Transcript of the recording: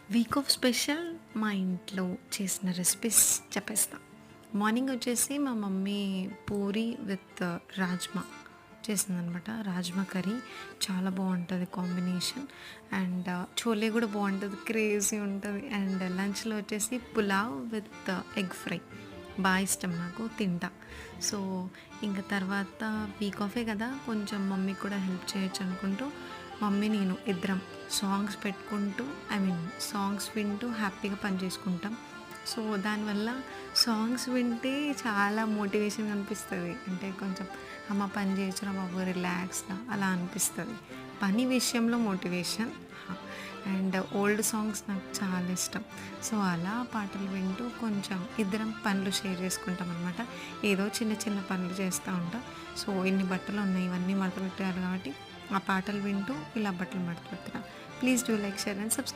Week off special మా ఇంట్లో చేసిన రెసిపీస్ చెప్పేస్తా. మార్నింగ్ వచ్చేసి మా మమ్మీ పూరి విత్ రాజ్మా చేసిందనమాట. రాజ్మా కర్రీ చాలా బాగుంటుంది కాంబినేషన్. అండ్ చోలే కూడా బాగుంటుంది, క్రేజీ ఉంటుంది. అండ్ లంచ్లో వచ్చేసి పులావ్ విత్ ఎగ్ ఫ్రై బాగా ఇష్టం, నాకు తింటా. సో ఇంకా తర్వాత వీక్ ఆఫే కదా, కొంచెం మమ్మీకి కూడా హెల్ప్ చేయొచ్చు అనుకుంటూ మమ్మీ నేను ఇద్దరం సాంగ్స్ పెట్టుకుంటూ, సాంగ్స్ వింటూ హ్యాపీగా పని చేసుకుంటాం. సో దానివల్ల సాంగ్స్ వింటే చాలా మోటివేషన్ అనిపిస్తుంది. అంటే కొంచెం అమ్మ పని చేయొచ్చురా బాబు రిలాక్స్గా అలా అనిపిస్తుంది. పని విషయంలో మోటివేషన్. అండ్ ఓల్డ్ సాంగ్స్ నాకు చాలా ఇష్టం. సో అలా పాటలు వింటూ కొంచెం ఇద్దరం పనులు షేర్ చేసుకుంటాం అనమాట. ఏదో చిన్న చిన్న పనులు చేస్తూ ఉంటాం. సో ఇన్ని బట్టలు ఉన్నాయి, ఇవన్నీ మడత పెట్టాలి కాబట్టి ఆ పాటలు వింటూ ఇలా బట్టలు మడత పెడుతున్నాను. Please do like, share and subscribe.